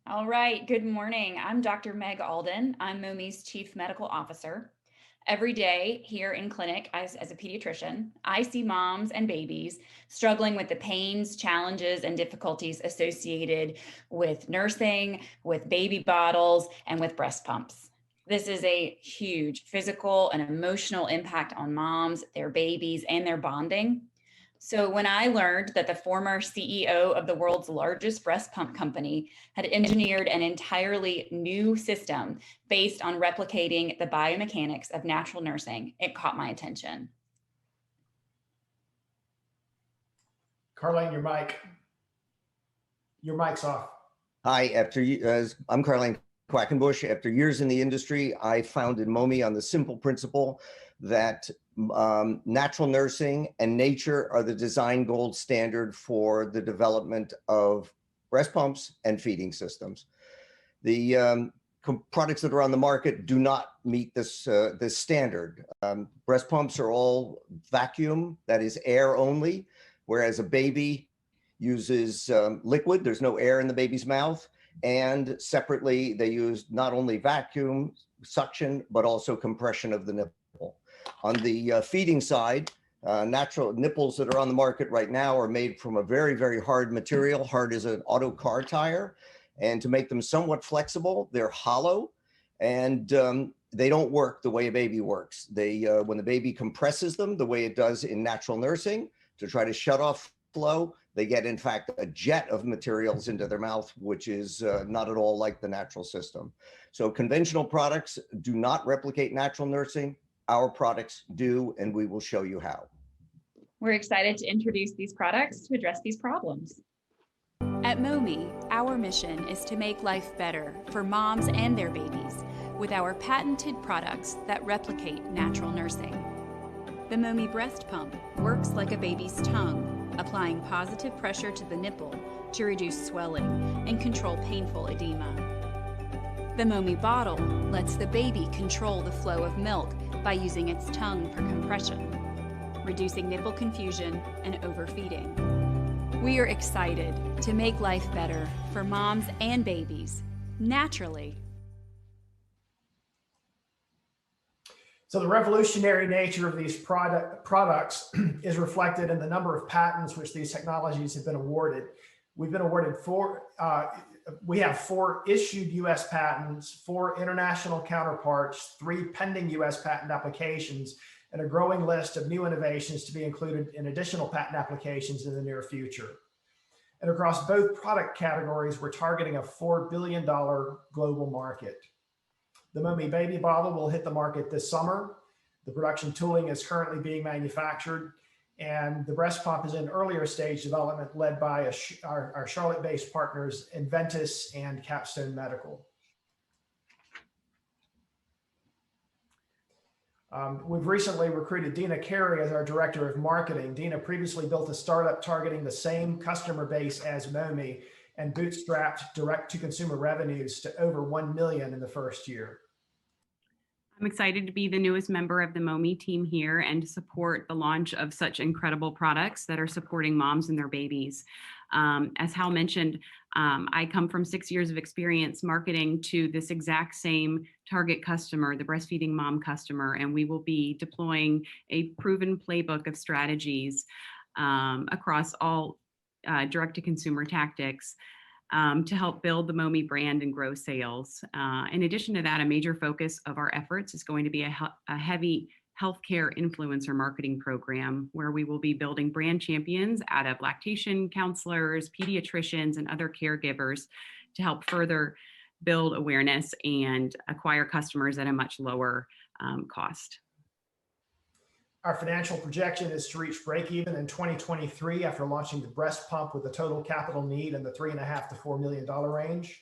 All right, good morning. I'm Dr. Meg Alden. I'm Momi's Chief Medical Officer. Every day here in clinic as a pediatrician, I see moms and babies struggling with the pains, challenges, and difficulties associated with nursing, with baby bottles, and with breast pumps. This is a huge physical and emotional impact on moms, their babies, and their bonding. So when I learned that the former CEO of the world's largest breast pump company had engineered an entirely new system based on replicating the biomechanics of natural nursing, it caught my attention. Carlene, your mic's off. Hi, I'm Carlene Quackenbush. After years in the industry, I founded Momi on the simple principle that natural nursing and nature are the design gold standard for the development of breast pumps and feeding systems. The products that are on the market do not meet this standard. Breast pumps are all vacuum, that is air only, whereas a baby uses liquid. There's no air in the baby's mouth. And separately, they use not only vacuum suction, but also compression of the nipple. On the feeding side, natural nipples that are on the market right now are made from a very, very hard material, hard as an auto car tire. And to make them somewhat flexible, they're hollow and they don't work the way a baby works. When the baby compresses them the way it does in natural nursing to try to shut off flow, they get, in fact, a jet of materials into their mouth, which is not at all like the natural system. So conventional products do not replicate natural nursing. Our products do, and we will show you how. We're excited to introduce these products to address these problems. At Momi, our mission is to make life better for moms and their babies with our patented products that replicate natural nursing. The Momi breast pump works like a baby's tongue, applying positive pressure to the nipple to reduce swelling and control painful edema. The Momi bottle lets the baby control the flow of milk by using its tongue for compression, reducing nipple confusion and overfeeding. We are excited to make life better for moms and babies, naturally. So the revolutionary nature of these products is reflected in the number of patents which these technologies have been awarded. We've been awarded we have 4 issued US patents, 4 international counterparts, 3 pending US patent applications, and a growing list of new innovations to be included in additional patent applications in the near future. And across both product categories, we're targeting a $4 billion global market. The Momi baby bottle will hit the market this summer. The production tooling is currently being manufactured, and the breast pump is in earlier stage development led by our Charlotte-based partners, Inventus and Capstone Medical. We've recently recruited Dina Carey as our Director of Marketing. Dina previously built a startup targeting the same customer base as Momi and bootstrapped direct-to-consumer revenues to over 1 million in the first year. I'm excited to be the newest member of the Momi team here and to support the launch of such incredible products that are supporting moms and their babies. As Hal mentioned, I come from 6 years of experience marketing to this exact same target customer, the breastfeeding mom customer, and we will be deploying a proven playbook of strategies across all direct-to-consumer tactics to help build the Momi brand and grow sales. In addition to that, a major focus of our efforts is going to be a heavy healthcare influencer marketing program where we will be building brand champions out of lactation counselors, pediatricians, and other caregivers to help further build awareness and acquire customers at a much lower cost. Our financial projection is to reach break even in 2023 after launching the breast pump with a total capital need in the $3.5 to $4 million range.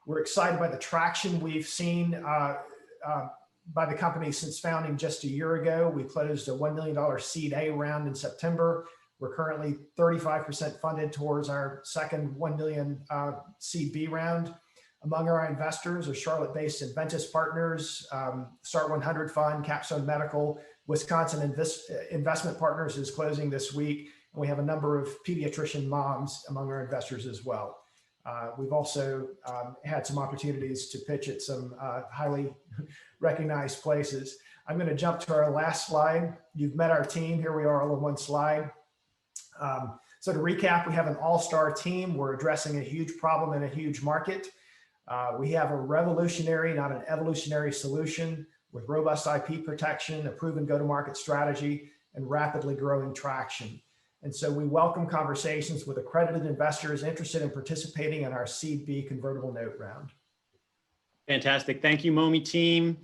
We're excited by the traction we've seen by the company since founding just a year ago. We closed a $1 million seed A round in September. We're currently 35% funded towards our second 1 million seed B round. Among our investors are Charlotte-based Inventus partners, Start 100 Fund, Capstone Medical, Wisconsin Investment Partners is closing this week. And we have a number of pediatrician moms among our investors as well. We've also had some opportunities to pitch at some highly recognized places. I'm going to jump to our last slide. You've met our team. Here we are all in one slide. So to recap, we have an all-star team. We're addressing a huge problem in a huge market. We have a revolutionary, not an evolutionary solution with robust IP protection, a proven go-to-market strategy, and rapidly growing traction. And so we welcome conversations with accredited investors interested in participating in our Seed B convertible note round. Fantastic. Thank you, Momi team.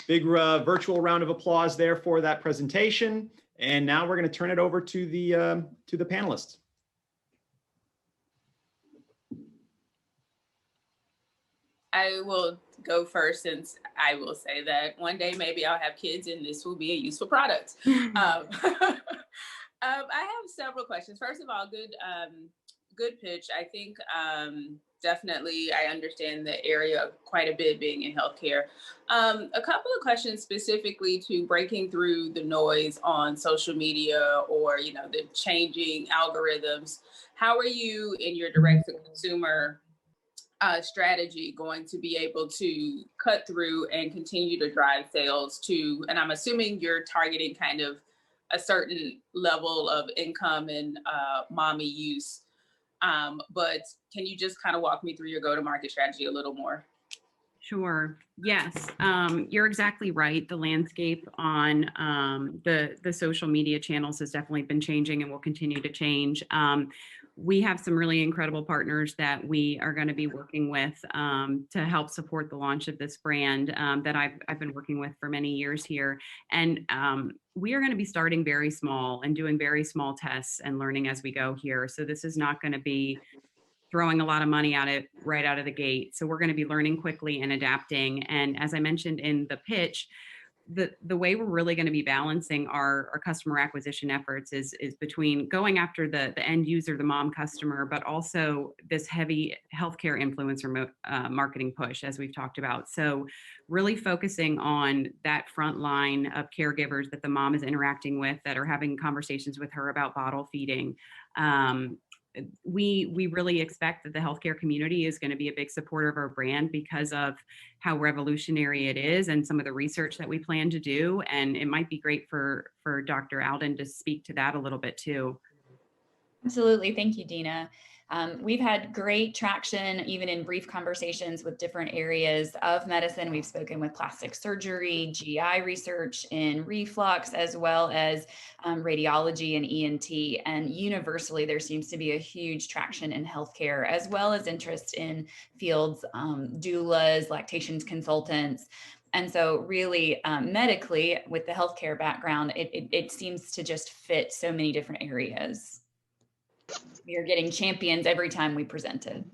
Big virtual round of applause there for that presentation. And now we're going to turn it over to the panelists. I will go first, since I will say that one day maybe I'll have kids and this will be a useful product. I have several questions. First of all, good pitch. I think definitely I understand the area quite a bit, being in healthcare. A couple of questions specifically to breaking through the noise on social media, or the changing algorithms. How are you in your direct to consumer strategy going to be able to cut through and continue to drive sales to, and I'm assuming you're targeting kind of a certain level of income and mommy use, but can you just kind of walk me through your go-to-market strategy a little more? Sure. Yes, you're exactly right. The landscape on the social media channels has definitely been changing and will continue to change. We have some really incredible partners that we are going to be working with to help support the launch of this brand that I've been working with for many years here. And we are going to be starting very small and doing very small tests and learning as we go here. So this is not going to be throwing a lot of money at it right out of the gate. So we're going to be learning quickly and adapting. And as I mentioned in the pitch, the way we're really going to be balancing our customer acquisition efforts is between going after the end user, the mom customer, but also this heavy healthcare influencer marketing push, as we've talked about. So really focusing on that front line of caregivers that the mom is interacting with, that are having conversations with her about bottle feeding. We really expect that the healthcare community is going to be a big supporter of our brand because of how revolutionary it is and some of the research that we plan to do. And it might be great for Dr. Alden to speak to that a little bit too. Absolutely. Thank you, Dina. We've had great traction, even in brief conversations with different areas of medicine. We've spoken with plastic surgery, GI research in reflux, as well as radiology and ENT. And universally, there seems to be a huge traction in healthcare, as well as interest in fields, doulas, lactation consultants. And so really medically, with the healthcare background, it seems to just fit so many different areas. We are getting champions every time we presented.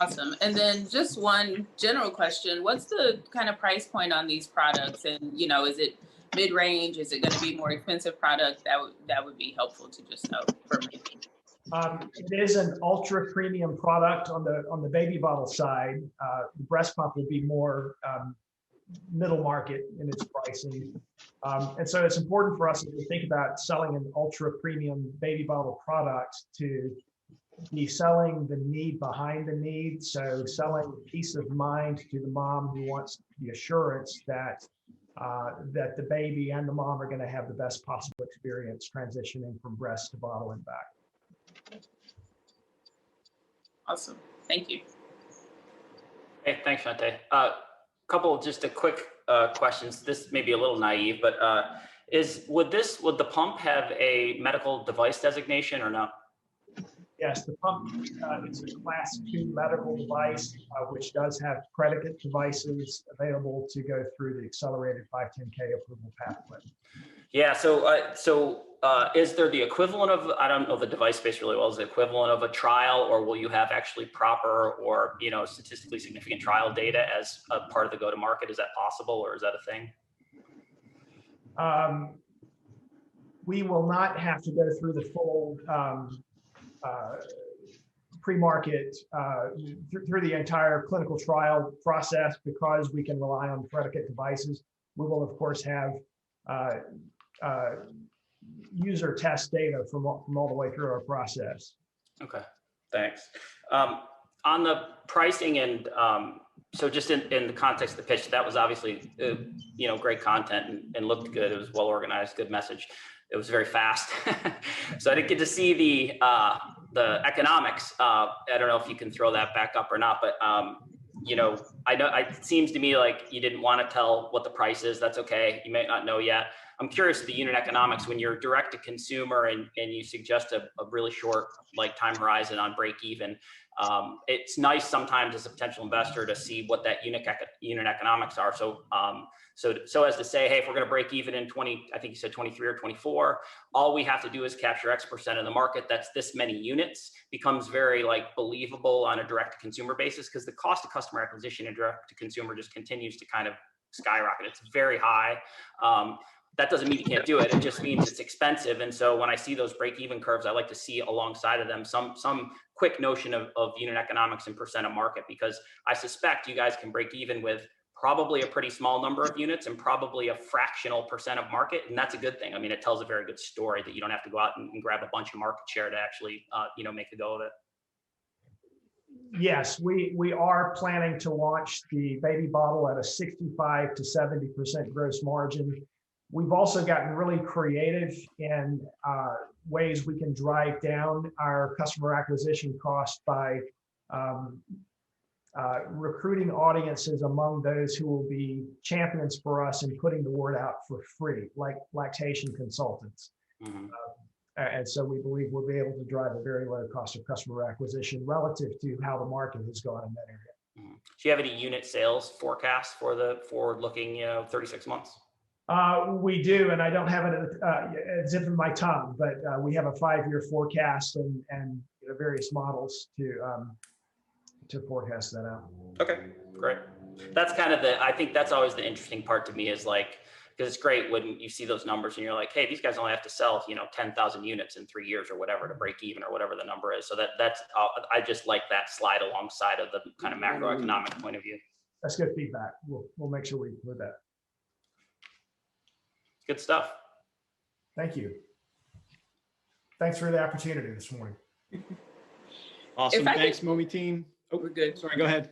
Awesome. And then just one general question, what's the kind of price point on these products? And, is it mid-range? Is it going to be more expensive product? That would be helpful to just know for me. It is an ultra premium product on the baby bottle side. The breast pump would be more middle market in its pricing. And so it's important for us as we think about selling an ultra premium baby bottle product to be selling the need behind the need. So selling peace of mind to the mom who wants the assurance that that the baby and the mom are going to have the best possible experience transitioning from breast to bottle and back. Awesome. Thank you. Hey, thanks, Shante. Couple just a quick questions. This may be a little naive, but would the pump have a medical device designation or no? Yes, the pump is a Class 2 medical device, which does have predicate devices available to go through the accelerated 510(k) approval pathway. Yeah. So is there the equivalent of, I don't know the device space really well, is the equivalent of a trial, or will you have actually proper or statistically significant trial data as a part of the go-to-market? Is that possible, or is that a thing? We will not have to go through the full pre-market through the entire clinical trial process, because we can rely on predicate devices. We will, of course, have user test data from all the way through our process. Okay, thanks. on the pricing and so just in the context of the pitch, that was obviously great content and looked good. It was well organized, good message. It was very fast, so I didn't get to see the economics. I don't know if you can throw that back up or not, but I know it seems to me like you didn't want to tell what the price is. That's okay. You may not know yet. I'm curious the unit economics when you're direct to consumer and you suggest a really short time horizon on break even. It's nice sometimes as a potential investor to see what that unit economics are. So as to say, hey, if we're going to break even in I think you said 23 or 24, all we have to do is capture X% of the market. That's this many units. Becomes very believable on a direct to consumer basis because the cost of customer acquisition and direct to consumer just continues to kind of skyrocket. It's very high. That doesn't mean you can't do it. It just means it's expensive. And so when I see those break-even curves, I like to see alongside of them some quick notion of unit economics and percent of market, because I suspect you guys can break even with probably a pretty small number of units and probably a fractional percent of market. And that's a good thing. I mean, it tells a very good story that you don't have to go out and grab a bunch of market share to actually, make a go of it. Yes, we are planning to launch the baby bottle at a 65 to 70% gross margin. We've also gotten really creative in ways we can drive down our customer acquisition cost by recruiting audiences among those who will be champions for us and putting the word out for free, like lactation consultants. Mm-hmm. And so we believe we'll be able to drive a very low cost of customer acquisition relative to how the market has gone in that area. Mm-hmm. Do you have any unit sales forecasts for the forward-looking 36 months? We do, and I don't have it zip in my tongue, but we have a 5-year forecast and various models to forecast that out. Okay, great. That's kind of I think that's always the interesting part to me is because it's great when you see those numbers and you're like, hey, these guys only have to sell 10,000 units in 3 years or whatever to break even or whatever the number is. So that's I just like that slide alongside of the kind of macroeconomic point of view. That's good feedback. We'll make sure we include that. Good stuff. Thank you. Thanks for the opportunity this morning. Awesome. Thanks, Momi team. Oh, we're good. Sorry, go ahead.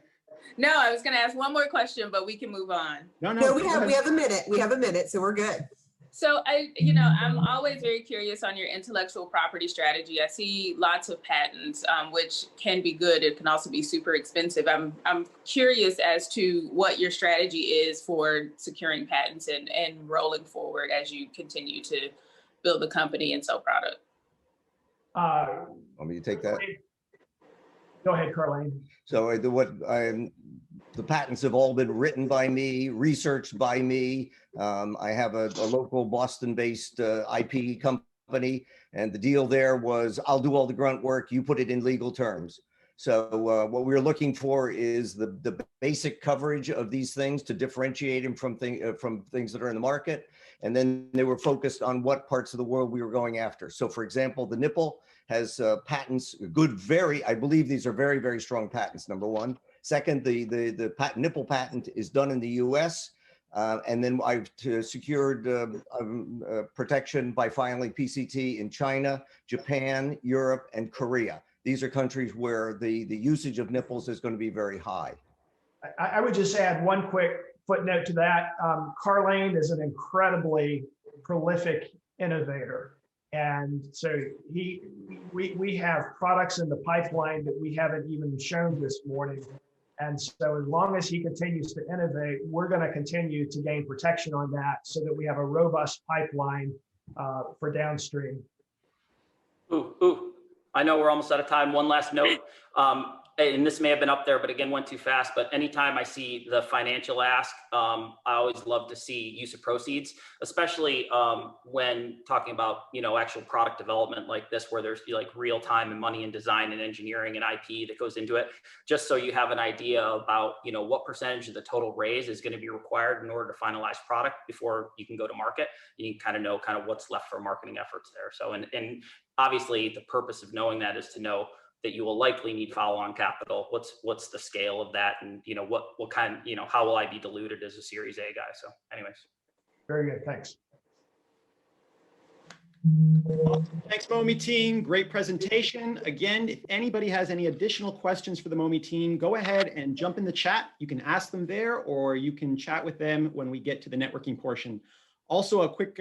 No, I was going to ask one more question, but we can move on. No, we have a minute. We have a minute, so we're good. So I'm always very curious on your intellectual property strategy. I see lots of patents, which can be good. It can also be super expensive. I'm curious as to what your strategy is for securing patents and rolling forward as you continue to build the company and sell product. Want me to take that? Go ahead, Carlene. So the patents have all been written by me, researched by me. I have a local Boston-based IP company, and the deal there was I'll do all the grunt work, you put it in legal terms. So what we're looking for is the basic coverage of these things to differentiate them from things that are in the market. And then they were focused on what parts of the world we were going after. So for example, the nipple has patents, I believe these are very, very strong patents, number one. Second, the nipple patent is done in the US. And then I've secured protection by filing PCT in China, Japan, Europe, and Korea. These are countries where the usage of nipples is going to be very high. I would just add one quick footnote to that. Carlene is an incredibly prolific innovator. And so we have products in the pipeline that we haven't even shown this morning. And so as long as he continues to innovate, we're going to continue to gain protection on that so that we have a robust pipeline for downstream. Ooh. I know we're almost out of time. One last note. And this may have been up there, but again, went too fast. But anytime I see the financial ask, I always love to see use of proceeds, especially when talking about, actual product development like this, where there's real time and money and design and engineering and IP that goes into it, just so you have an idea about, what percentage of the total raise is going to be required in order to finalize product before you can go to market. You can kind of know what's left for marketing efforts there. So, and obviously the purpose of knowing that is to know that you will likely need follow-on capital. What's the scale of that, and what kind, how will I be diluted as a Series A guy? So, anyways, very good, thanks. Thanks, Momi team. Great presentation. Again, if anybody has any additional questions for the Momi team, go ahead and jump in the chat. You can ask them there, or you can chat with them when we get to the networking portion. Also, a quick